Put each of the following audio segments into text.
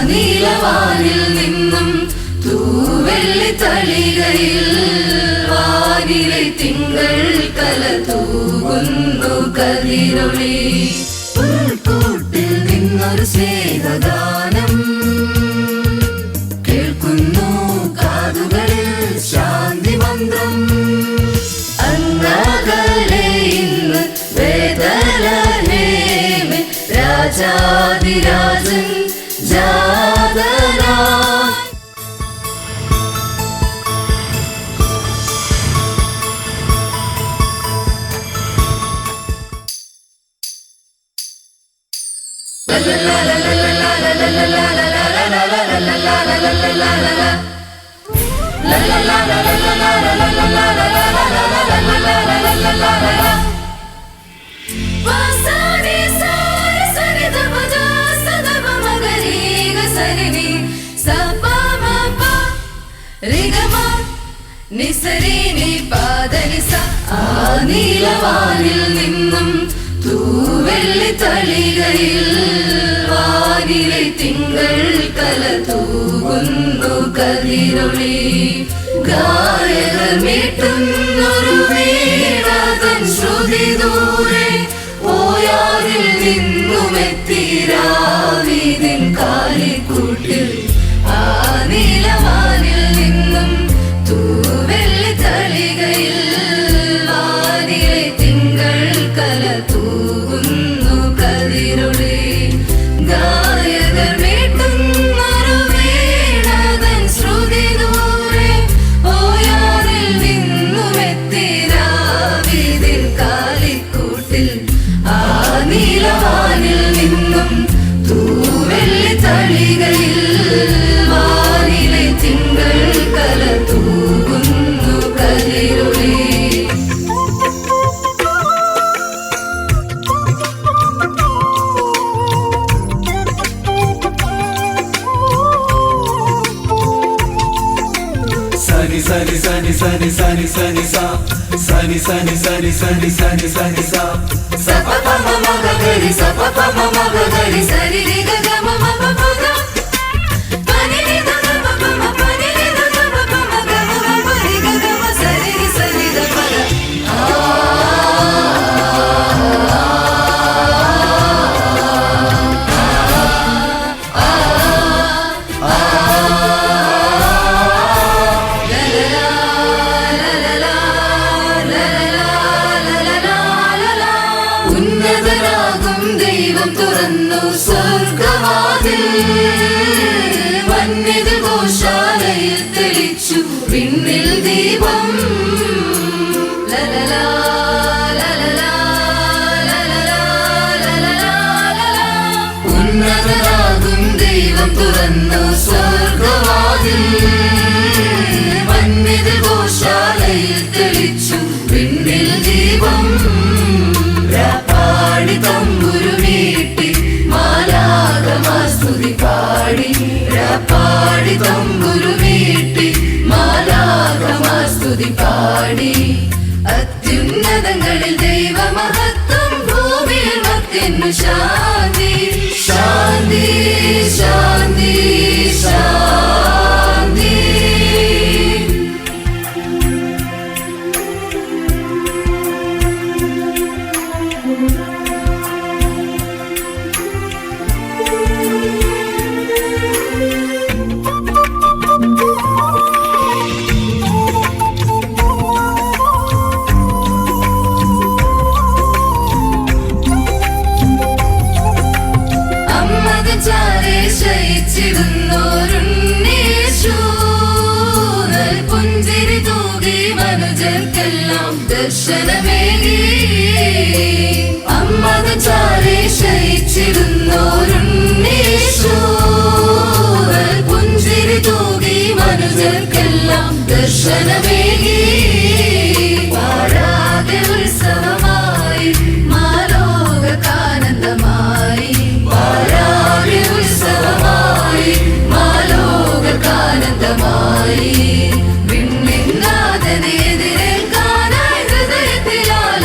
നീലവാനിൽ നിന്നും തൂവെള്ളി തളികയിൽ വാനിലെ തിങ്കൾ കല തൂകുന്നു കതിരൊളി. പുൽക്കൂട്ടിൽ നിന്നൊരു സ്നേഹഗാനം കേൾക്കുന്നു കാതുകളിൽ ശാന്തി മന്ത്രം. അങ്ങകലെ ഇന്ന് വേദലഹേമേ രാജാധിരാജൻ ജാതനാ. നീലവാനിൽ നിന്നും തൂവെള്ളി തളികയിൽ വാനിലെ തിങ്കൾ കല തൂകുന്നു കതിരൊളി. ഗായകർ മീട്ടുന്നൊരു വീണതൻ ശ്രുതി ദൂരെ ഓയാരിൽ നിന്നുമെത്തിരാവിതിൻ കാലിക്കൂട്ടിൽ. ആ നീലവാനിൽ നിന്നും തൂവെള്ളി തളികയിൽ വാനിലെ തിങ്കൾ കല തൂകുന്നു കതിരൊളി. ഗായകർ മീട്ടുന്നൊരു വീണതൻ ശ്രുതി ദൂരെ ഓയാറിൽ നിന്നുമെത്തിരാവിതിൻ കാലിക്കൂട്ടിൽ. ആ നീലവാനിൽ നിന്നും തൂവെള്ളി തളികയിൽ വാനിലെ തിങ്കൾ കല തൂകുന്നു കതിരൊളി. Sani sani sani sani sani sa sani sani sani sani sani sani sa sa pa pa ma ma ga ga ri sa pa pa ma ma ga ga ri sa ri ri ga ga ma ma pa pa ga pa ni ri ga ga ma pa ma pa ni ri ga ga ma pa ma ga ma ma pa ri ga ga ma sa ri ga pa ga. ഉന്നതനാകും ദൈവം തുറന്നു സ്വർഗവാതിൽ, വന്യത ഗോശാലയിൽ തെളിച്ചു പിന്നിൽ ദീപം. ലലലാ ലലലാ ലലലാ ലലലാ ലലാ. ഉന്നതനാകും ദൈവം തുറന്നു സ്വർഗവാതിൽ, വന്യത ഗോശാലയിൽ തെളിച്ചു പിന്നിൽ ദീപം. പാടി തമ്പുരുമീട്ടി മാലാഖമാർ സ്തുതി പാടി. പാടി തമ്പുരുമീട്ടി മാലാഖമാർ സ്തുതി പാടി. അത്യുന്നതങ്ങളിൽ ദൈവമഹത്വം, ഭൂമിയിൽ മർത്യനു ശാന്തി. ശാന്തി ശാന്തി ശാന്തി. ശയിച്ചിടുന്നോരുണ്ണീശു പുഞ്ചിരി തൂകി മനുജർക്കെല്ലാം ദർശനമേകി. അമ്മത ചാരെ ശയിച്ചിടുന്നോരുണ്ണീശു പുഞ്ചിരി തൂകി മനുജർക്കെല്ലാം ദർശനമേകി. പാഴാകെ ഉത്സവമായി മാലോകക്കാനന്ദമായി. പാഴാകെ ഉത്സവമായി മാലോകക്കാനന്ദമായി. വിണ്ണിനാഥനെ എതിരേൽക്കാനായി ഹൃദയത്തിലാൽ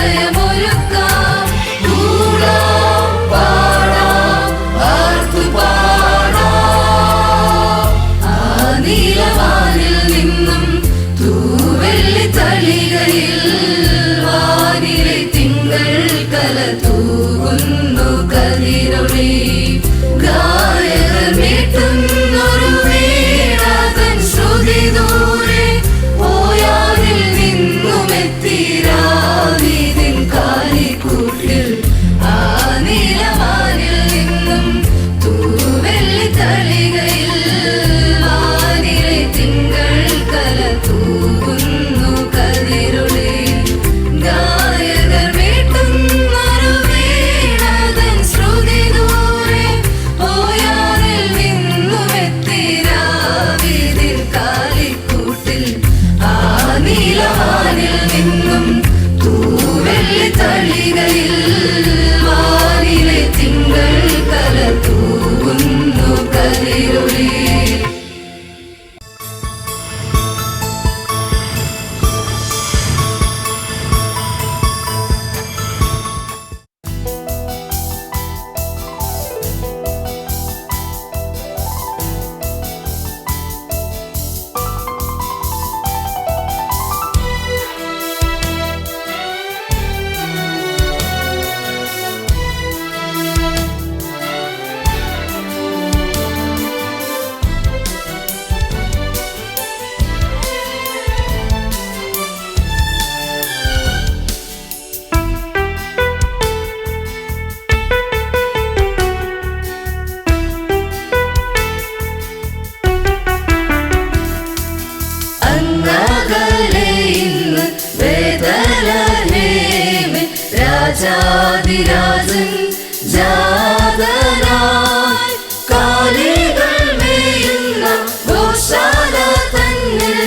ജാതനായി കാലികൾ മേയുന്ന ഗോശാല തന്നിൽ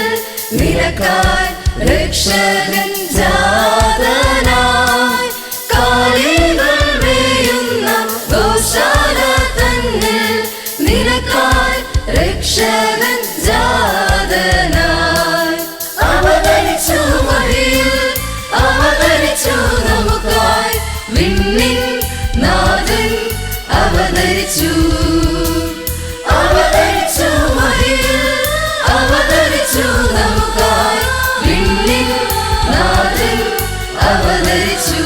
നിനക്കായി രക്ഷകൻ ജാതനായി കാലികൾ മേയുന്ന ഗോശാല തന്നിൽ നിനക്കായി രക്ഷകൻ ജാതനായി അവതരിച്ചു മഹിയിൽ അവതരിച്ചു നമുക്കായി വിണ്ണിൻ നാഥൻ അവതരിച്ചു അവതരിച്ചു മഹിയിൽ അവതരിച്ചു നമുക്കായി വിണ്ണിൻ നാഥൻ അവതരിച്ചു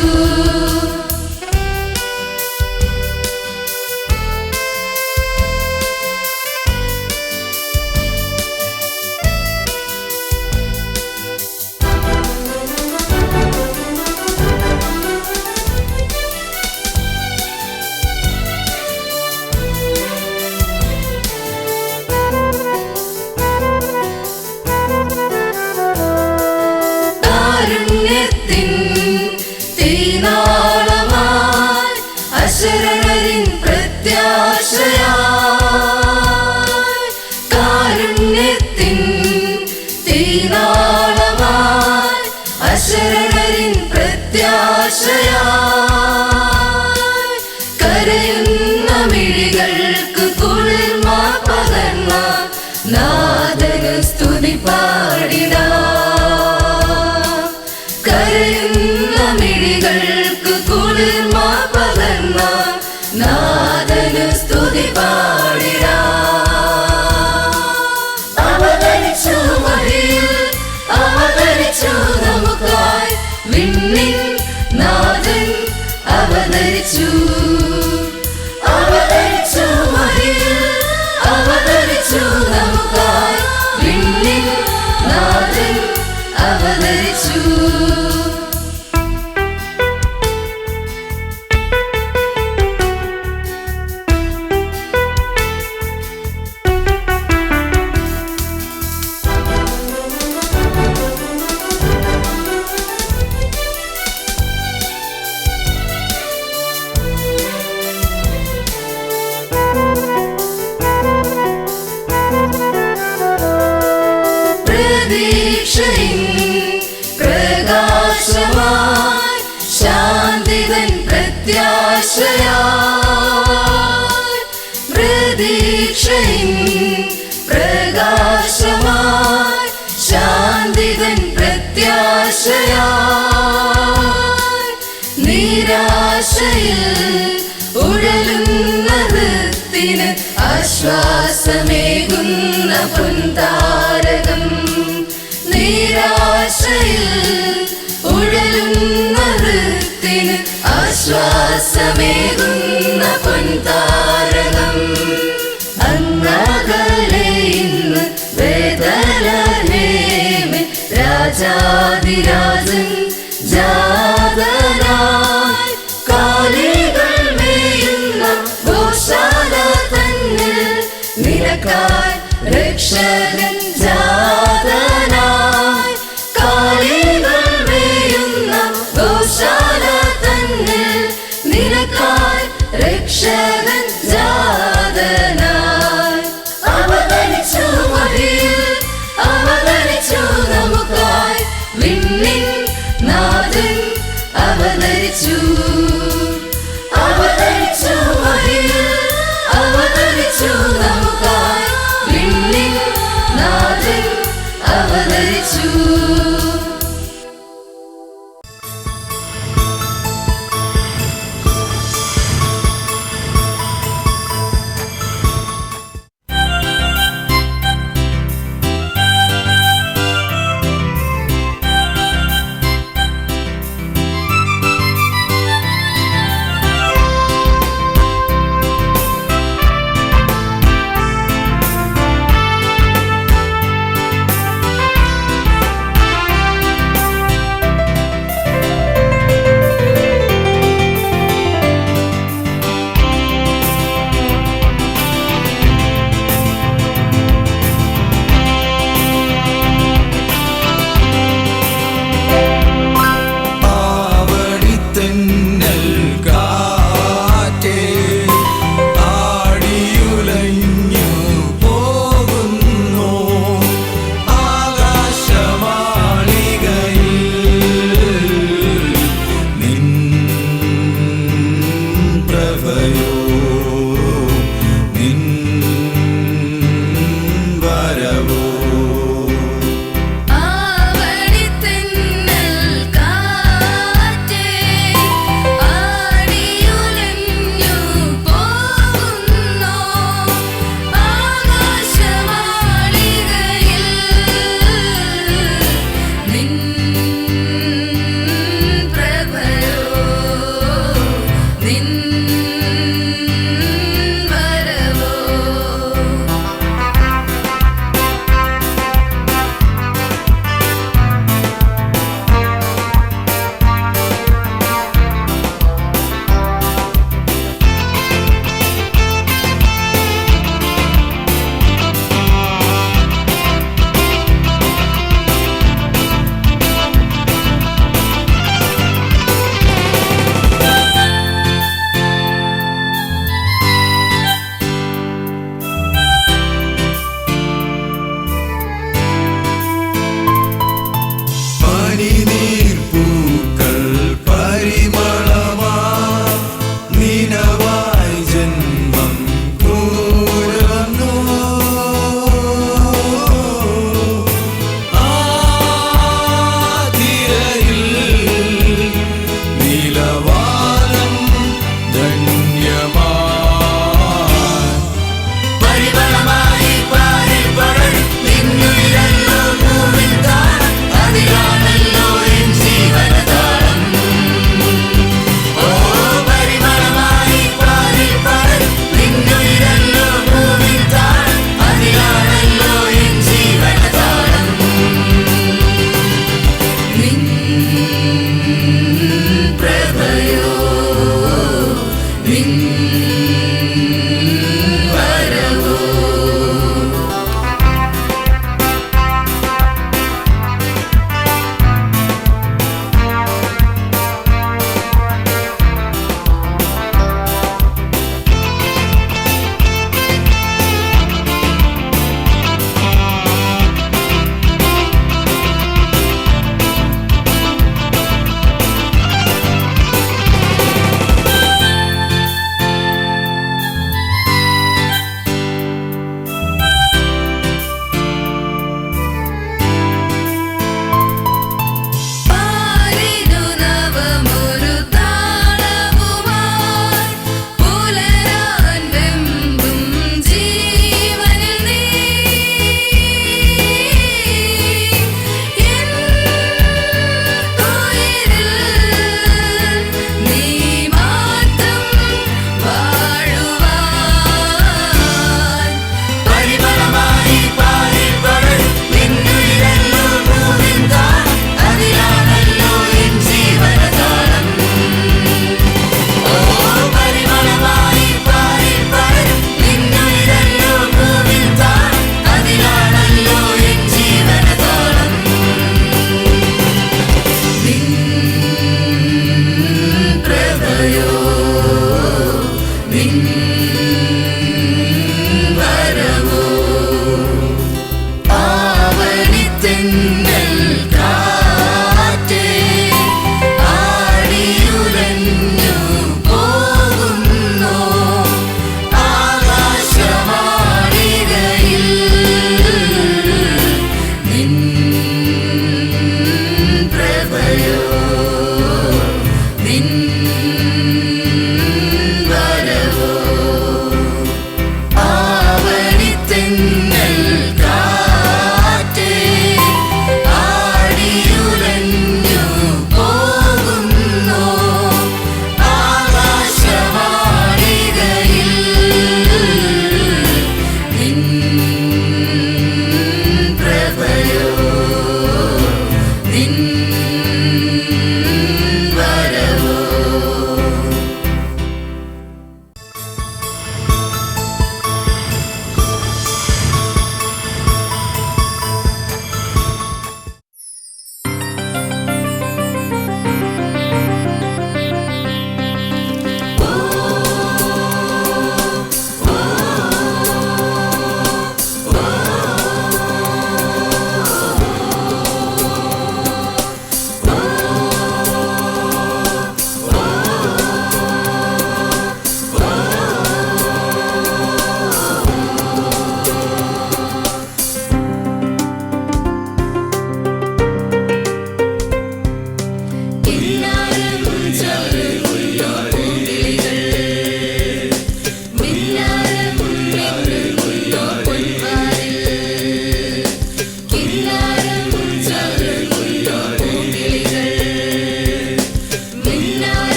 കാരുണ്യത്തിൻ തീനാളമായി അശരണരിൻ പ്രത്യാശയായി കാരുണ്യത്തിൻ തീനാളമായി അശരണരിൻ പ്രത്യാശയായി കരയുന്ന മിഴികൾക്ക് കുളിർമ പകർന്ന നാഥന് സ്തുതി പാടിടാം കരയുന്ന മിഴികൾക്ക് കുളിർമ പകർന്ന നാഥന് സ്തുതി പാടിടാം അവതരിച്ചു മഹിയിൽ അവതരിച്ചു നമുക്കായി വിണ്ണിൻ നാഥൻ അവതരിച്ചു അവതരിച്ചു മഹിയിൽ അവതരിച്ചു നമുക്കായി വിണ്ണിൻ നാഥൻ അവതരിച്ചു പ്രതീക്ഷയിൻ പ്രകാശമായി ശാന്തിതൻ പ്രത്യാശയായി പ്രതീക്ഷയിൻ പ്രകാശമായി ശാന്തിതൻ പ്രത്യാശയായി നിരാശയിൽ ഉഴലുന്ന ഹൃത്തിന് ആശ്വാസമേകുന്ന പൊൻതാരകം നിരാശയിൽ ഉഴലുന്ന ഹൃത്തിന് ആശ്വാസമേകുന്ന പൊൻതാരകം അങ്ങകലെ ഇന്ന് വേദനേമേ രാജാതിരാജൻ ജാതനായി കാലികൾ മേയുന്ന ഗോശാല തന്നിൽ നിനക്കായി രക്ഷകൻ ജാതനായി കാലികൾ മേയുന്ന ഗോശാല തന്നിൽ നിനക്കായി രക്ഷകൻ ജാതനായി അവതരിച്ചു മഹിയിൽ അവതരിച്ചു നമുക്കായി വിണ്ണിൻ നാഥൻ അവതരിച്ചു അവതരിച്ചു മഹിയിൽ അവതരിച്ചു നമുക്കായി വിണ്ണിൻ നാഥൻ അവതരിച്ചു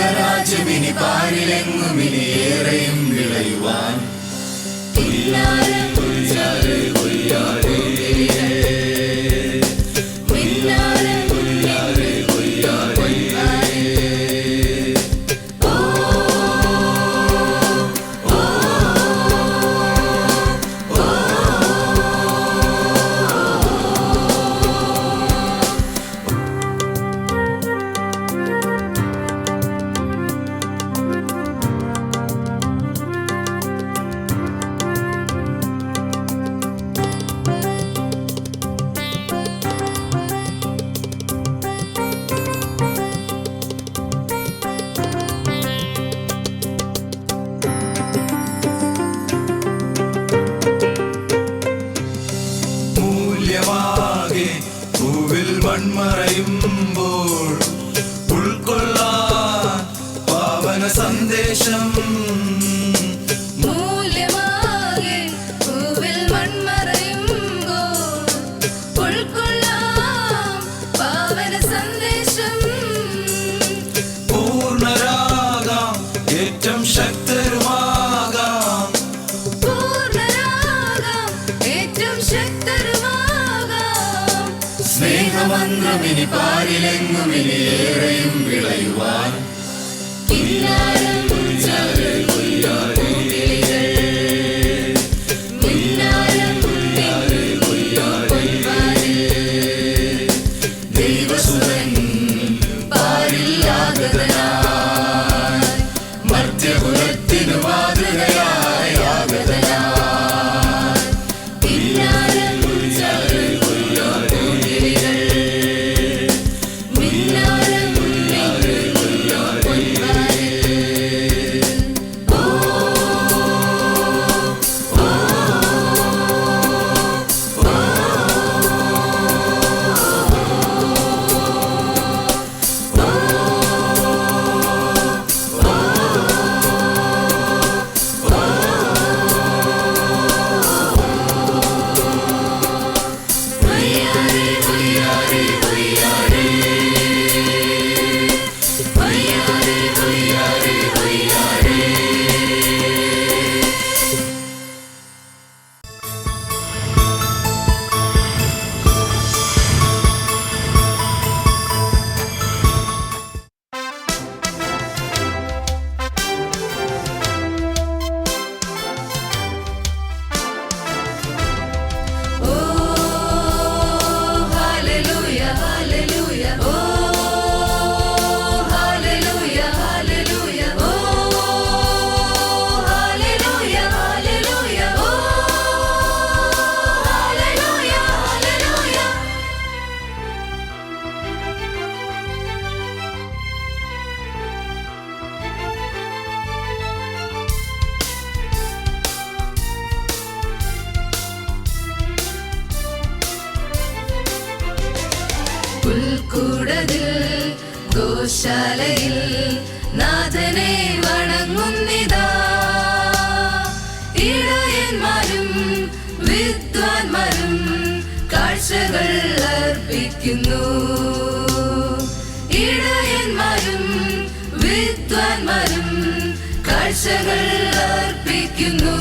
സ്വർഗരാജ്യമിനി പാരിലെങ്ങും ഇനി ഏറെയും വിളയുവാൻ. കിന്നാരം കൊയ്യാരേ കൊയ്യാരേ കിന്നാരം കൊയ്യാരേ കൊയ്യാരേ മൂല്യമാകെ പൂവിൽ മൺമറയുമ്പോൾ ഉൾക്കൊള്ളാൻ പാവന സന്ദേശം. മൂല്യമാകെ പൂവിൽ മൺമറയുമ്പോൾ ഉൾക്കൊള്ളാം പാവന സന്ദേശം. പൂർണ്ണരാകാം ഏറ്റവും ശക്തരുമാകാം. പൂർണ്ണരാകാം ഏറ്റവും ശക്തരുമാകാം. സ്നേഹമന്ത്രമിനി പാരിലെങ്ങും ഇനി ഏറെയും വിളയുവാൻ. കിന്നാരം കൊയ്യാരേ കൊയ്യാരേ കിന്നാരം കൊയ്യാരേ കൊയ്യാരേ ദൈവസുതൻ പാരിലാഗതനായി മർത്യകുലത്തിനു മാതൃകയായി ആഗതനായി. കിന്നാരം കൊയ്യാരേ കൊയ്യാരേ കിന്നാരം കൊയ്യാരേ പുൽക്കൂടതിൽ ഗോശാലയിൽ നാഥനെ വണങ്ങുന്നിതാ. ഇടയന്മാരും വിദ്വാൻമാരും കാഴ്ചകൾ അർപ്പിക്കുന്നു. ഇടയന്മാരും വിദ്വാൻമാരും കാഴ്ചകൾ അർപ്പിക്കുന്നു.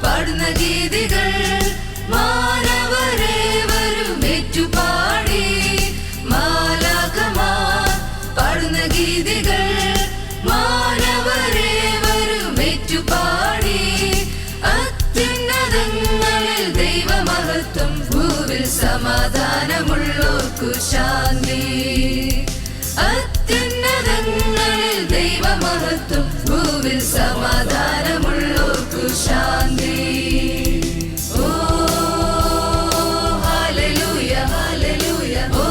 പാടുന്ന ഗീതികൾ മാനവരെ വരുമേറ്റുപാടി. മാലാഖമാർ പാടുന്ന ഗീതികൾ മാനവരെ വരുമേറ്റുപാടി. അത്യുന്നതങ്ങളിൽ ദൈവമഹത്വം, ഭൂവിൽ സമാധാനമുള്ളോർക്കു ശാന്തി. അത്യുന്നതങ്ങളിൽ ദൈവമഹത്വം, ഭൂവിൽ സമാധാനമുള്ളോർക്കു ശാന്തി. ഓ ഹല്ലേലൂയ ഹല്ലേലൂയ, ഓ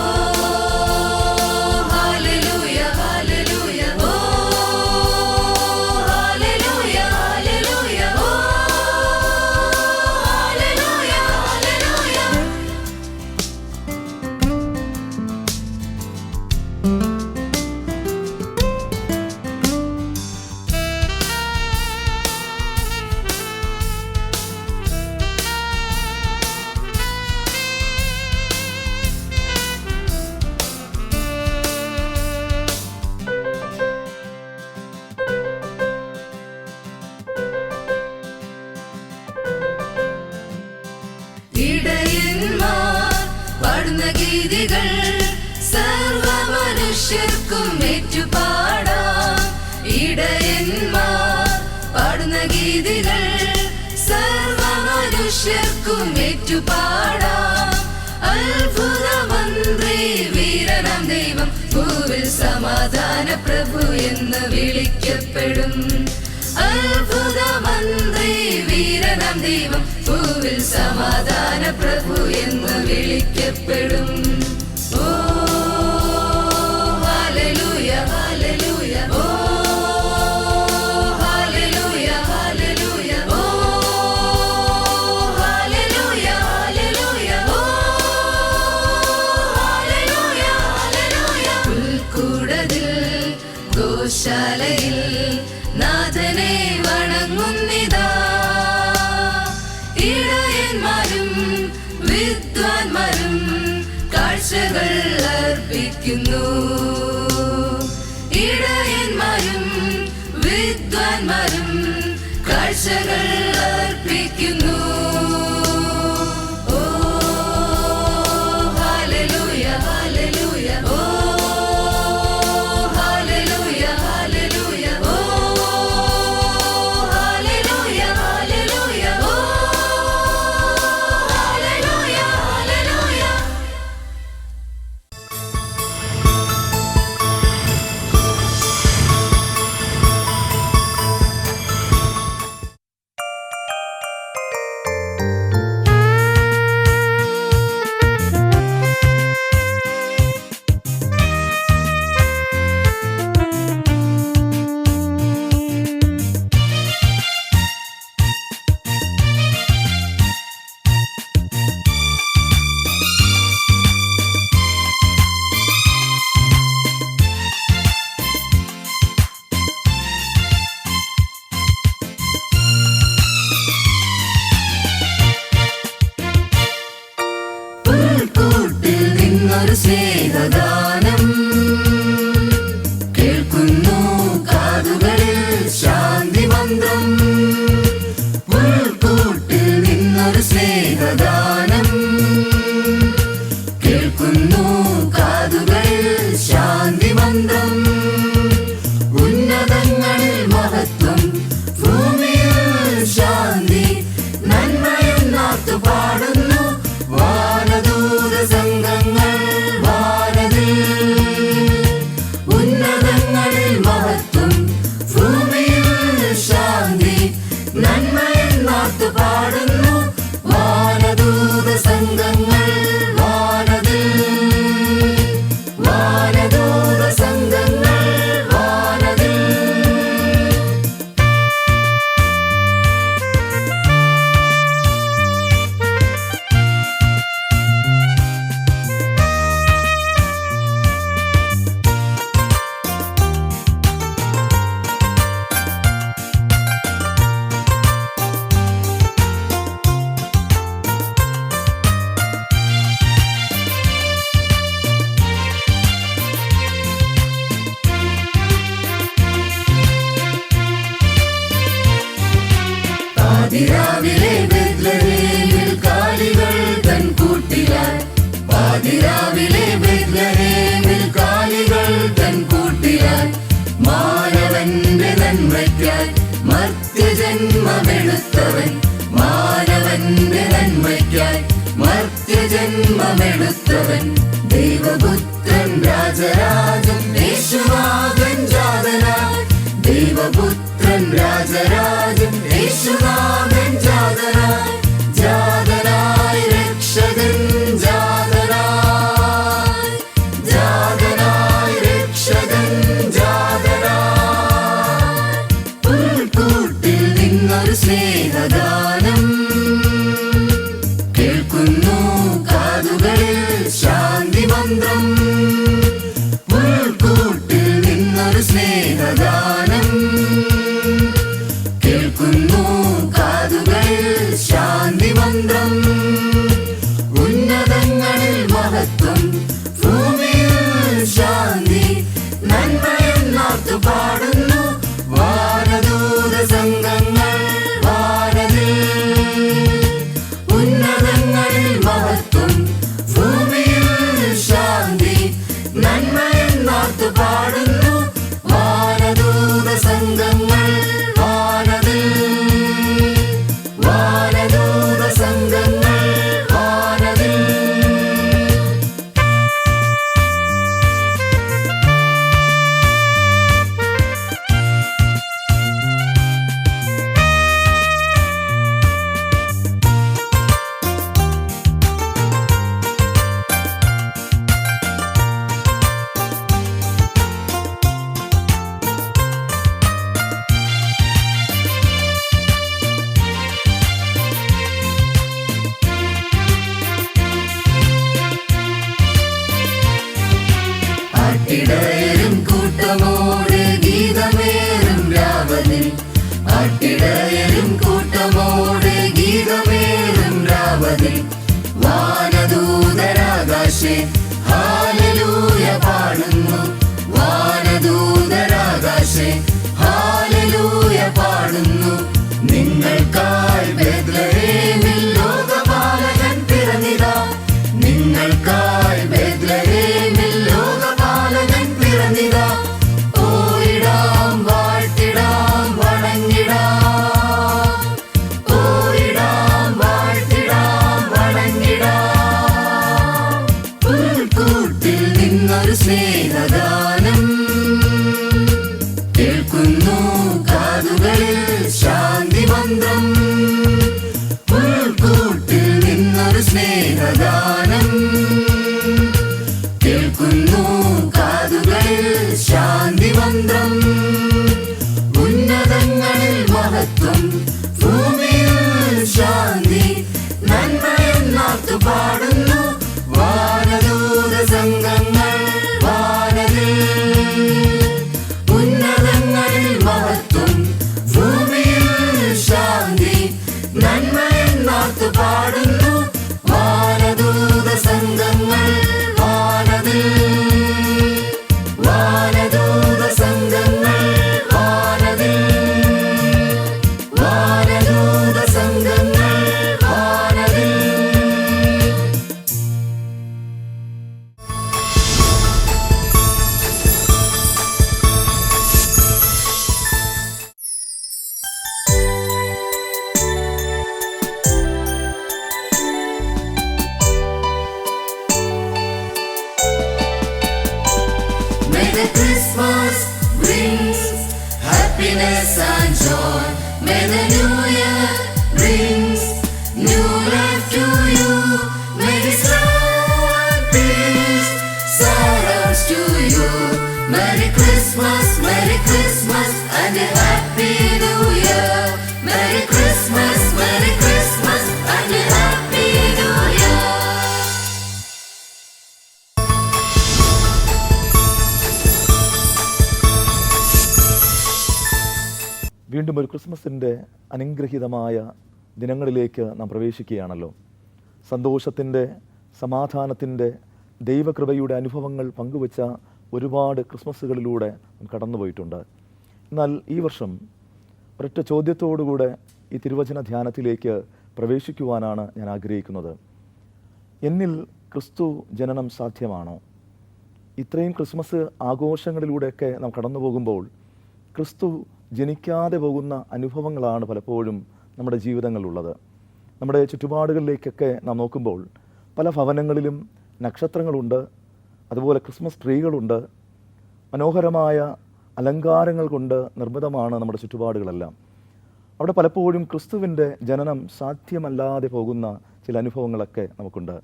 ഗീതികൾ സർവ മനുഷ്യർക്കും ഏറ്റുപാടാം. ഇടയന്മാർ പാടുന്ന ഗീതികൾ സർവ മനുഷ്യർക്കും ഏറ്റുപാടാം. അത്ഭുത മന്ത്രി വീരനാം ദൈവം ഭൂവിൽ സമാധാന പ്രഭു എന്ന് വിളിക്കപ്പെടും. അത്ഭുത മന്ത്രി വീരനാം ദൈവം ഭൂവിൽ സമാധാന പ്രഭു എന്ന് വിളിക്കപ്പെടും. ഓ ഹല്ലേലൂയ ഹല്ലേലൂയ, ഓ ഹല്ലേലൂയ ഹല്ലേലൂയ, ഓ ഹല്ലേലൂയ ഹല്ലേലൂയ, ഓ ഹല്ലേലൂയ ഹല്ലേലൂയ. പുൽക്കൂടത്തിൽ ഗോശാലയിൽ നാഥനെ വണങ്ങുന്നിതാ. ഇടയന്മാരും വിദ്വാൻമാരും കാഴ്ചകൾ അർപ്പിക്കുന്നു. ഇടയന്മാരും വിദ്വാൻമാരും കാഴ്ചകൾ അർപ്പിക്കുന്നു. ഓ ഹല്ലേലൂയ ഹല്ലേലൂയ, ഓ ഹല്ലേലൂയ ഹല്ലേലൂയ, ഓ ഹല്ലേലൂയ ഹല്ലേലൂയ, ഓ ഹല്ലേലൂയ ഹല്ലേലൂയ. പുൽക്കൂട്ടിൽ നിന്നൊരു സ്നേഹഗാനം കേൾക്കുന്നു കാതുകളിൽ ശാന്തി മന്ത്രം. പുൽക്കൂട്ടിൽ നിന്നൊരു സ്നേഹഗാനം കേൾക്കുന്നു കാതുകളിൽ ശാന്തി മന്ത്രം. ഉന്നതങ്ങളിൽ മഹത്വം, ഭൂമിയിൽ ശാന്തി, നന്മയെന്നാർത്തു പാടുന്നു വാനദൂത സംഘങ്ങൾ വാനതിൽ. ഉന്നതങ്ങളിൽ മഹത്വം, ഭൂമിയിൽ ശാന്തി, നന്മയെന്നാർത്തു പാടുന്നു വാനദൂത സംഘങ്ങൾ വാനതിൽ. വാനദൂത സംഘങ്ങൾ വാനതിൽ. പാതിരാവിലെ ബെത്ലഹേമിൽ കാലികൾ തൻ കൂട്ടിലായി. പാതിരാവിലെ ബെത്ലഹേമിൽ കാലികൾ തൻ കൂട്ടിലായി. മാനവന്റെ നന്മയ്ക്കായി മർത്യജന്മമെടുത്തവൻ. മാനവന്റെ നന്മയ്ക്കായി മർത്യജന്മമെടുത്തവൻ. ദൈവപുത്രൻ രാജരാജൻ യേശുനാഥൻ ജാതനായി. ദൈവപുത്രൻ രാജരാജൻ യേശുനാഥൻ ജാതനായി. ജാതനായി രക്ഷകൻ ജാതനായി. ജാതനായി രക്ഷകൻ ജാതനായി. പുൽക്കൂട്ടിൽ നിന്നൊരു സ്നേഹഗാനം കേൾക്കുന്നു കാതുകളിൽ ശാന്തി മന്ത്രം. പുൽക്കൂട്ടിൽ നിന്നൊരു സ്നേഹഗാനം കേൾക്കുന്നു കാതുകളിൽ ശാന്തി മന്ത്രം. ഉന്നതങ്ങളിൽ മഹത്വം, ഭൂമിയിൽ ശാന്തി, നന്മയെന്നാർത്തു പാടുന്നു വാനദൂത സംഘങ്ങൾ വാനതിൽ. ഉന്നതങ്ങളിൽ മഹത്വം, ഭൂമിയിൽ ആട്ടിടയരും കൂട്ടമോടെ ഗീതമേറും രാവതിൽ, ആട്ടിടയരും കൂട്ടമോടെ ഗീതമേറും രാവതിൽ, വാനദൂതരാകാശേ ഹല്ലേലൂയ പാടുന്നു, വാനദൂതരാകാശേ ഹല്ലേലൂയ പാടുന്നു. നിങ്ങൾക്കായി ബേത്ലഹേമിൽ ലോകപാലകൻ പിറന്നിതാ, നിങ്ങൾക്കായി ബേത്ലഹേമിൽ ലോകപാലകൻ പിറന്നിതാ. ഓയിടാം വാഴ്ത്തിടാം വണങ്ങിടാം, ഓയിടാം വാഴ്ത്തിടാം വണങ്ങിടാം. പുൽക്കൂട്ടിൽ നിന്നൊരു സ്നേഹഗാനം കേൾക്കുന്നു കാതുകളിൽ ശാന്തി മന്ത്രം, പുൽക്കൂട്ടിൽ നിന്നൊരു സ്നേഹഗാനം കേൾക്കുന്നു കാതുകളിൽ ശാന്തി മന്ത്രം. ഉന്നതങ്ങളിൽ മഹത്വം, ഭൂമിയിൽ ശാന്തി, നന്മയെന്നാർത്തു പാടുന്നു വാനദൂത സംഘങ്ങൾ വാനതിൽ. ഉന്നതങ്ങളിൽ മഹത്വം, ഭൂമിയിൽ ശാന്തി, നന്മയെന്നാർത്തു പാടുന്നു വാനദൂത സംഘങ്ങൾ വാനതിൽ, വാനദൂത സംഘങ്ങൾ വാനതിൽ, വാനദൂത സംഘങ്ങൾ വാനതിൽ. May the Christmas brings happiness and joy. May the New Year brings new life to you. May His love and peace surround to you. Merry Christmas and a Happy New Year. Merry Christmas and a Happy New Year. വീണ്ടും ഒരു ക്രിസ്മസിൻ്റെ അനുഗ്രഹീതമായ ദിനങ്ങളിലേക്ക് നാം പ്രവേശിക്കുകയാണല്ലോ. സന്തോഷത്തിൻ്റെ, സമാധാനത്തിൻ്റെ, ദൈവകൃപയുടെ അനുഭവങ്ങൾ പങ്കുവച്ച ഒരുപാട് ക്രിസ്മസുകളിലൂടെ നാം കടന്നുപോയിട്ടുണ്ട്. എന്നാൽ ഈ വർഷം ഒരൊറ്റ ചോദ്യത്തോടുകൂടെ ഈ തിരുവചന ധ്യാനത്തിലേക്ക് പ്രവേശിക്കുവാനാണ് ഞാൻ ആഗ്രഹിക്കുന്നത്. എന്നിൽ ക്രിസ്തു ജനനം സാധ്യമാണോ? ഇത്രയും ക്രിസ്മസ് ആഘോഷങ്ങളിലൂടെയൊക്കെ നാം കടന്നു പോകുമ്പോൾ ക്രിസ്തു ജനിക്കാതെ പോകുന്ന അനുഭവങ്ങളാണ് പലപ്പോഴും നമ്മുടെ ജീവിതങ്ങളിലുള്ളത്. നമ്മുടെ ചുറ്റുപാടുകളിലേക്കൊക്കെ നാം നോക്കുമ്പോൾ പല ഭവനങ്ങളിലും നക്ഷത്രങ്ങളുണ്ട്, അതുപോലെ ക്രിസ്മസ് ട്രീകളുണ്ട്, മനോഹരമായ അലങ്കാരങ്ങൾ കൊണ്ട് നിർമ്മിതമാണ് നമ്മുടെ ചുറ്റുപാടുകളെല്ലാം. അവിടെ പലപ്പോഴും ക്രിസ്തുവിൻ്റെ ജനനം സാധ്യമല്ലാതെ പോകുന്ന ചില അനുഭവങ്ങളൊക്കെ നമുക്കുണ്ട്.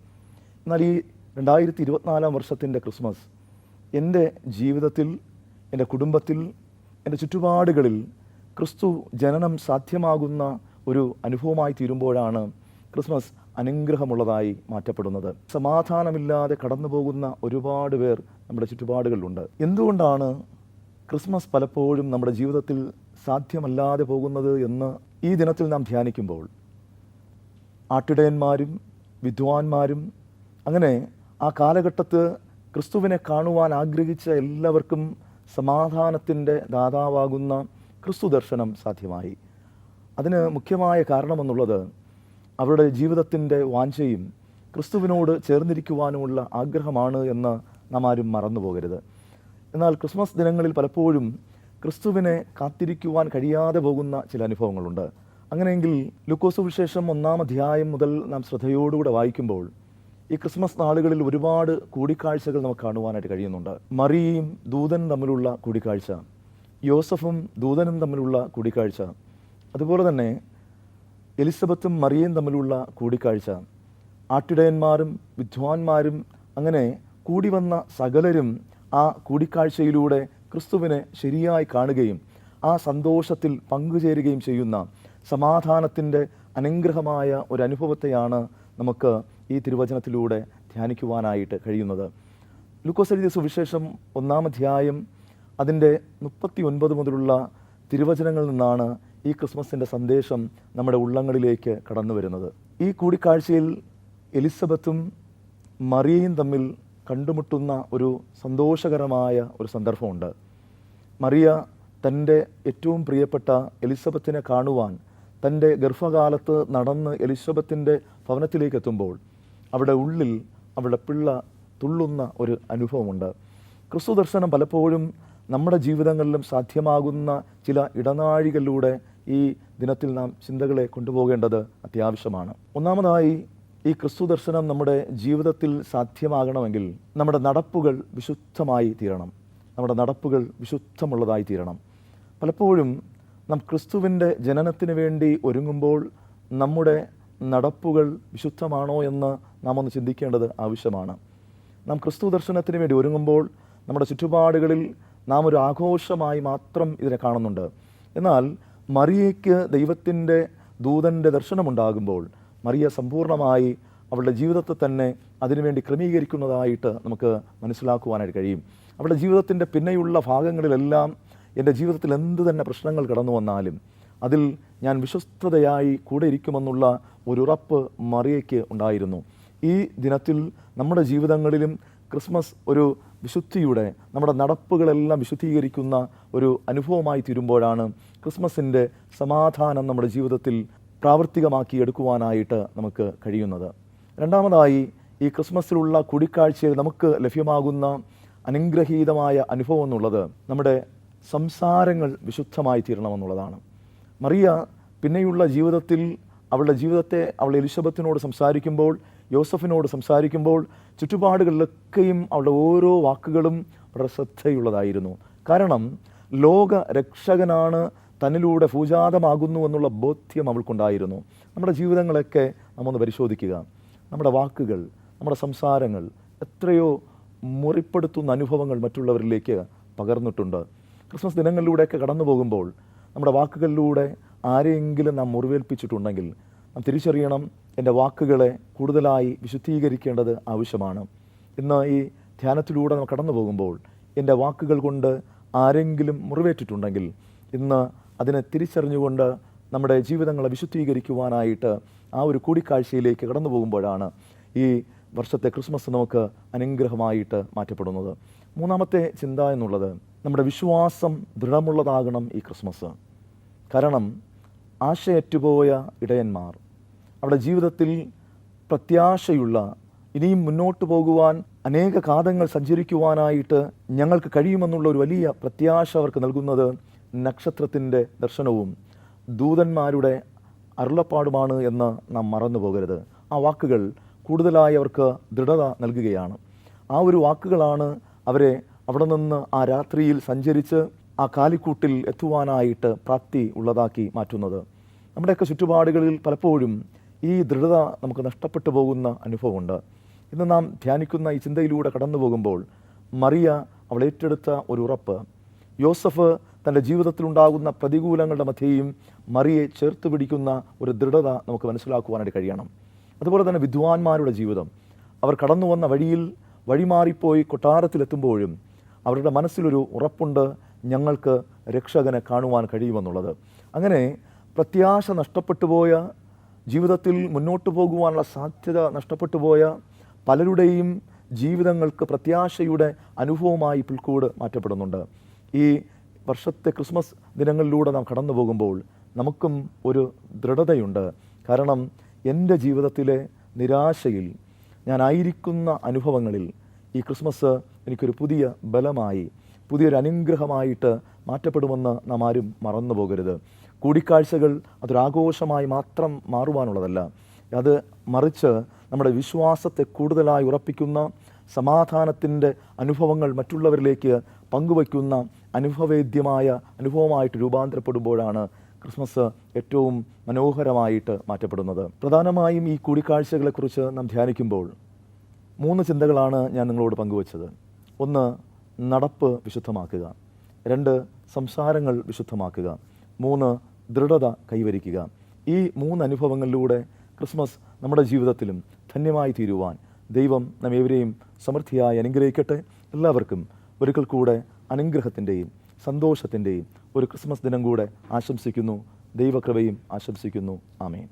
എന്നാൽ ഈ 2024 വർഷത്തിൻ്റെ ക്രിസ്മസ് എൻ്റെ ജീവിതത്തിൽ, എൻ്റെ കുടുംബത്തിൽ, എൻ്റെ ചുറ്റുപാടുകളിൽ ക്രിസ്തു ജനനം സാധ്യമാകുന്ന ഒരു അനുഭവമായി തീരുമ്പോഴാണ് ക്രിസ്മസ് അനുഗ്രഹമുള്ളതായി മാറ്റപ്പെടുന്നത്. സമാധാനമില്ലാതെ കടന്നു പോകുന്ന ഒരുപാട് പേർ നമ്മുടെ ചുറ്റുപാടുകളിലുണ്ട്. എന്തുകൊണ്ടാണ് ക്രിസ്മസ് പലപ്പോഴും നമ്മുടെ ജീവിതത്തിൽ സാധ്യമല്ലാതെ പോകുന്നത് എന്ന് ഈ ദിനത്തിൽ നാം ധ്യാനിക്കുമ്പോൾ ആട്ടിടയന്മാരും വിദ്വാൻമാരും അങ്ങനെ ആ കാലഘട്ടത്ത് ക്രിസ്തുവിനെ കാണുവാൻ ആഗ്രഹിച്ച എല്ലാവർക്കും സമാധാനത്തിൻ്റെ ദാതാവാകുന്ന ക്രിസ്തു ദർശനം സാധ്യമായി. അതിന് മുഖ്യമായ കാരണമെന്നുള്ളത് അവരുടെ ജീവിതത്തിൻ്റെ വാഞ്ചയും ക്രിസ്തുവിനോട് ചേർന്നിരിക്കുവാനുമുള്ള ആഗ്രഹമാണ് എന്ന് നാം ആരും മറന്നു പോകരുത്. എന്നാൽ ക്രിസ്മസ് ദിനങ്ങളിൽ പലപ്പോഴും ക്രിസ്തുവിനെ കാത്തിരിക്കുവാൻ കഴിയാതെ പോകുന്ന ചില അനുഭവങ്ങളുണ്ട്. അങ്ങനെയെങ്കിൽ ലൂക്കോസ് സുവിശേഷം 1-ാം അധ്യായം മുതൽ നാം ശ്രദ്ധയോടുകൂടെ വായിക്കുമ്പോൾ ഈ ക്രിസ്മസ് നാളുകളിൽ ഒരുപാട് കൂടിക്കാഴ്ചകൾ നമുക്ക് കാണുവാനായിട്ട് കഴിയുന്നുണ്ട്. മറിയയും ദൂതനും തമ്മിലുള്ള കൂടിക്കാഴ്ച, യോസഫും ദൂതനും തമ്മിലുള്ള കൂടിക്കാഴ്ച, അതുപോലെ തന്നെ എലിസബത്തും മറിയയും തമ്മിലുള്ള കൂടിക്കാഴ്ച, ആട്ടിടയന്മാരും വിദ്വാൻമാരും അങ്ങനെ കൂടി വന്ന സകലരും ആ കൂടിക്കാഴ്ചയിലൂടെ ക്രിസ്തുവിനെ ശരിയായി കാണുകയും ആ സന്തോഷത്തിൽ പങ്കുചേരുകയും ചെയ്യുന്ന സമാധാനത്തിൻ്റെ അനുഗ്രഹമായ ഒരനുഭവത്തെയാണ് നമുക്ക് ഈ തിരുവചനത്തിലൂടെ ധ്യാനിക്കുവാനായിട്ട് കഴിയുന്നത്. ലൂക്കോസ് എഴുതിയ സുവിശേഷം 1-ാം അധ്യായം അതിൻ്റെ 39 മുതലുള്ള തിരുവചനങ്ങളിൽ നിന്നാണ് ഈ ക്രിസ്മസിൻ്റെ സന്ദേശം നമ്മുടെ ഉള്ളങ്ങളിലേക്ക് കടന്നു വരുന്നത്. ഈ കൂടിക്കാഴ്ചയിൽ എലിസബത്തും മറിയയും തമ്മിൽ കണ്ടുമുട്ടുന്ന ഒരു സന്തോഷകരമായ ഒരു സന്ദർഭമുണ്ട്. മറിയ തൻ്റെ ഏറ്റവും പ്രിയപ്പെട്ട എലിസബത്തിനെ കാണുവാൻ തൻ്റെ ഗർഭകാലത്ത് നടന്ന് എലിസബത്തിൻ്റെ ഭവനത്തിലേക്ക് എത്തുമ്പോൾ അവിടെ ഉള്ളിൽ അവളുടെ പിള്ള തുള്ളുന്ന ഒരു അനുഭവമുണ്ട്. ക്രിസ്തു ദർശനം പലപ്പോഴും നമ്മുടെ ജീവിതങ്ങളിലും സാധ്യമാകുന്ന ചില ഇടനാഴികളിലൂടെ ഈ ദിനത്തിൽ നാം ചിന്തകളെ കൊണ്ടുപോകേണ്ടത് അത്യാവശ്യമാണ്. ഒന്നാമതായി, ഈ ക്രിസ്തു ദർശനം നമ്മുടെ ജീവിതത്തിൽ സാധ്യമാകണമെങ്കിൽ നമ്മുടെ നടപ്പുകൾ വിശുദ്ധമായി തീരണം. നമ്മുടെ നടപ്പുകൾ വിശുദ്ധമുള്ളതായി തീരണം. പലപ്പോഴും നാം ക്രിസ്തുവിൻ്റെ ജനനത്തിന് വേണ്ടി ഒരുങ്ങുമ്പോൾ നമ്മുടെ നടപ്പുകൾ വിശുദ്ധമാണോ എന്ന് നാം ഒന്ന് ചിന്തിക്കേണ്ടത് ആവശ്യമാണ്. നാം ക്രിസ്തു ദർശനത്തിന് വേണ്ടി ഒരുങ്ങുമ്പോൾ നമ്മുടെ ചുറ്റുപാടുകളിൽ നാം ഒരു ആഘോഷമായി മാത്രം ഇതിനെ കാണുന്നുണ്ട്. എന്നാൽ മറിയയ്ക്ക് ദൈവത്തിൻ്റെ ദൂതൻ്റെ ദർശനമുണ്ടാകുമ്പോൾ മറിയ സമ്പൂർണ്ണമായി അവളുടെ ജീവിതത്തെ തന്നെ അതിനുവേണ്ടി ക്രമീകരിക്കുന്നതായിട്ട് നമുക്ക് മനസ്സിലാക്കുവാനായിട്ട് കഴിയും. അവളുടെ ജീവിതത്തിൻ്റെ പിന്നെയുള്ള ഭാഗങ്ങളിലെല്ലാം എൻ്റെ ജീവിതത്തിൽ എന്ത് തന്നെ പ്രശ്നങ്ങൾ കടന്നു വന്നാലും അതിൽ ഞാൻ വിശ്വസ്തതയായി കൂടെ ഇരിക്കുമെന്നുള്ള ഒരു ഉറപ്പ് മറിയയ്ക്ക് ഉണ്ടായിരുന്നു. ഈ ദിനത്തിൽ നമ്മുടെ ജീവിതങ്ങളിലും ക്രിസ്മസ് ഒരു വിശുദ്ധിയുടെ, നമ്മുടെ നടപ്പുകളെല്ലാം വിശുദ്ധീകരിക്കുന്ന ഒരു അനുഭവമായി തീരുമ്പോഴാണ് ക്രിസ്മസിൻ്റെ സമാധാനം നമ്മുടെ ജീവിതത്തിൽ പ്രാവർത്തികമാക്കി എടുക്കുവാനായിട്ട് നമുക്ക് കഴിയുന്നത്. രണ്ടാമതായി, ഈ ക്രിസ്മസിലുള്ള കൂടിക്കാഴ്ചയിൽ നമുക്ക് ലഭ്യമാകുന്ന അനുഗ്രഹീതമായ അനുഭവം എന്നുള്ളത് നമ്മുടെ സംസാരങ്ങൾ വിശുദ്ധമായി തീരണമെന്നുള്ളതാണ്. മറിയ പിന്നെയുള്ള ജീവിതത്തിൽ അവളുടെ ജീവിതത്തെ അവൾ എലിസബത്തിനോട് സംസാരിക്കുമ്പോൾ, യോസഫിനോട് സംസാരിക്കുമ്പോൾ ചുറ്റുപാടുകളിലൊക്കെയും അവളുടെ ഓരോ വാക്കുകളും വളരെ ശ്രദ്ധയുള്ളതായിരുന്നു. കാരണം ലോക രക്ഷകനാണ് തന്നിലൂടെ ഭൂജാതമാകുന്നു എന്നുള്ള ബോധ്യം അവൾക്കുണ്ടായിരുന്നു. നമ്മുടെ ജീവിതങ്ങളൊക്കെ നമ്മൊന്ന് പരിശോധിക്കുക. നമ്മുടെ വാക്കുകൾ, നമ്മുടെ സംസാരങ്ങൾ എത്രയോ മുറിപ്പെടുത്തുന്ന അനുഭവങ്ങൾ മറ്റുള്ളവരിലേക്ക് പകർന്നിട്ടുണ്ട്. ക്രിസ്മസ് ദിനങ്ങളിലൂടെയൊക്കെ കടന്നു പോകുമ്പോൾ നമ്മുടെ വാക്കുകളിലൂടെ ആരെയെങ്കിലും നാം മുറിവേൽപ്പിച്ചിട്ടുണ്ടെങ്കിൽ നാം തിരിച്ചറിയണം, എൻ്റെ വാക്കുകളെ കൂടുതലായി വിശുദ്ധീകരിക്കേണ്ടത് ആവശ്യമാണ്. ഇന്ന് ഈ ധ്യാനത്തിലൂടെ നാം കടന്നു പോകുമ്പോൾ എൻ്റെ വാക്കുകൾ കൊണ്ട് ആരെങ്കിലും മുറിവേറ്റിട്ടുണ്ടെങ്കിൽ ഇന്ന് അതിനെ തിരിച്ചറിഞ്ഞുകൊണ്ട് നമ്മുടെ ജീവിതങ്ങളെ വിശുദ്ധീകരിക്കുവാനായിട്ട് ആ ഒരു കൂടിക്കാഴ്ചയിലേക്ക് കടന്നു പോകുമ്പോഴാണ് ഈ വർഷത്തെ ക്രിസ്മസ് നമുക്ക് അനുഗ്രഹമായിട്ട് മാറ്റപ്പെടുന്നത്. മൂന്നാമത്തെ ചിന്ത എന്നുള്ളത്, നമ്മുടെ വിശ്വാസം ദൃഢമുള്ളതാകണം ഈ ക്രിസ്മസ്. കാരണം ആശയറ്റുപോയ ഇടയന്മാർ അവരുടെ ജീവിതത്തിൽ പ്രത്യാശയുള്ള, ഇനിയും മുന്നോട്ട് പോകുവാൻ അനേക കാതങ്ങൾ സഞ്ചരിക്കുവാനായിട്ട് ഞങ്ങൾക്ക് കഴിയുമെന്നുള്ള ഒരു വലിയ പ്രത്യാശ അവർക്ക് നൽകുന്നത് നക്ഷത്രത്തിൻ്റെ ദർശനവും ദൂതന്മാരുടെ അരുളപ്പാടുമാണ് എന്ന് നാം മറന്നു പോകരുത്. ആ വാക്കുകൾ കൂടുതലായി അവർക്ക് ദൃഢത നൽകുകയാണ്. ആ ഒരു വാക്കുകളാണ് അവരെ അവിടെ നിന്ന് ആ രാത്രിയിൽ സഞ്ചരിച്ച് ആ കാലിക്കൂട്ടിൽ എത്തുവാനായിട്ട് പ്രാപ്തി ഉള്ളതാക്കി മാറ്റുന്നത്. നമ്മുടെയൊക്കെ ചുറ്റുപാടുകളിൽ പലപ്പോഴും ഈ ദൃഢത നമുക്ക് നഷ്ടപ്പെട്ടു പോകുന്ന അനുഭവമുണ്ട്. ഇന്ന് നാം ധ്യാനിക്കുന്ന ഈ ചിന്തയിലൂടെ കടന്നു പോകുമ്പോൾ മറിയ അവൾ ഏറ്റെടുത്ത ഒരു ഉറപ്പ്, യോസഫ് തൻ്റെ ജീവിതത്തിലുണ്ടാകുന്ന പ്രതികൂലങ്ങളുടെ മധ്യയും മറിയെ ചേർത്ത് പിടിക്കുന്ന ഒരു ദൃഢത നമുക്ക് മനസ്സിലാക്കുവാനായിട്ട് കഴിയണം. അതുപോലെ തന്നെ വിദ്വാൻമാരുടെ ജീവിതം, അവർ കടന്നു വന്ന വഴിയിൽ വഴിമാറിപ്പോയി കൊട്ടാരത്തിലെത്തുമ്പോഴും അവരുടെ മനസ്സിലൊരു ഉറപ്പുണ്ട്, ഞങ്ങൾക്ക് രക്ഷകനെ കാണുവാൻ കഴിയുമെന്നുള്ളത്. അങ്ങനെ പ്രത്യാശ നഷ്ടപ്പെട്ടു പോയ, ജീവിതത്തിൽ മുന്നോട്ട് പോകുവാനുള്ള സാധ്യത നഷ്ടപ്പെട്ടു പോയ പലരുടെയും ജീവിതങ്ങൾക്ക് പ്രത്യാശയുടെ അനുഭവമായി പുൽക്കൂട് മാറ്റപ്പെടുന്നുണ്ട്. ഈ വർഷത്തെ ക്രിസ്മസ് ദിനങ്ങളിലൂടെ നാം കടന്നു പോകുമ്പോൾ നമുക്കും ഒരു ദൃഢതയുണ്ട്. കാരണം എൻ്റെ ജീവിതത്തിലെ നിരാശയിൽ, ഞാനായിരിക്കുന്ന അനുഭവങ്ങളിൽ ഈ ക്രിസ്മസ് എനിക്കൊരു പുതിയ ബലമായി, പുതിയൊരു അനുഗ്രഹമായിട്ട് മാറ്റപ്പെടുമെന്ന് നാം ആരും മറന്നു പോകരുത്. കൂടിക്കാഴ്ചകൾ അതൊരാഘോഷമായി മാത്രം മാറുവാനുള്ളതല്ല, അത് മറിച്ച് നമ്മുടെ വിശ്വാസത്തെ കൂടുതലായി ഉറപ്പിക്കുന്ന, സമാധാനത്തിൻ്റെ അനുഭവങ്ങൾ മറ്റുള്ളവരിലേക്ക് പങ്കുവയ്ക്കുന്ന അനുഭവേദ്യമായ അനുഭവമായിട്ട് രൂപാന്തരപ്പെടുമ്പോഴാണ് ക്രിസ്മസ് ഏറ്റവും മനോഹരമായിട്ട് മാറ്റപ്പെടുന്നത്. പ്രധാനമായും ഈ കൂടിക്കാഴ്ചകളെക്കുറിച്ച് നാം ധ്യാനിക്കുമ്പോൾ 3 ചിന്തകളാണ് ഞാൻ നിങ്ങളോട് പങ്കുവച്ചത്. 1, നടപ്പ് വിശുദ്ധമാക്കുക. 2, സംസാരങ്ങൾ വിശുദ്ധമാക്കുക. 3, ദൃഢത കൈവരിക്കുക. ഈ 3 അനുഭവങ്ങളിലൂടെ ക്രിസ്മസ് നമ്മുടെ ജീവിതത്തിലും ധന്യമായി തീരുവാൻ ദൈവം നാം ഏവരെയും സമൃദ്ധിയായി അനുഗ്രഹിക്കട്ടെ. എല്ലാവർക്കും ഒരിക്കൽ കൂടെ അനുഗ്രഹത്തിൻ്റെയും സന്തോഷത്തിൻ്റെയും ഒരു ക്രിസ്മസ് ദിനം കൂടെ ആശംസിക്കുന്നു. ദൈവകൃപയും ആശംസിക്കുന്നു. ആമേൻ.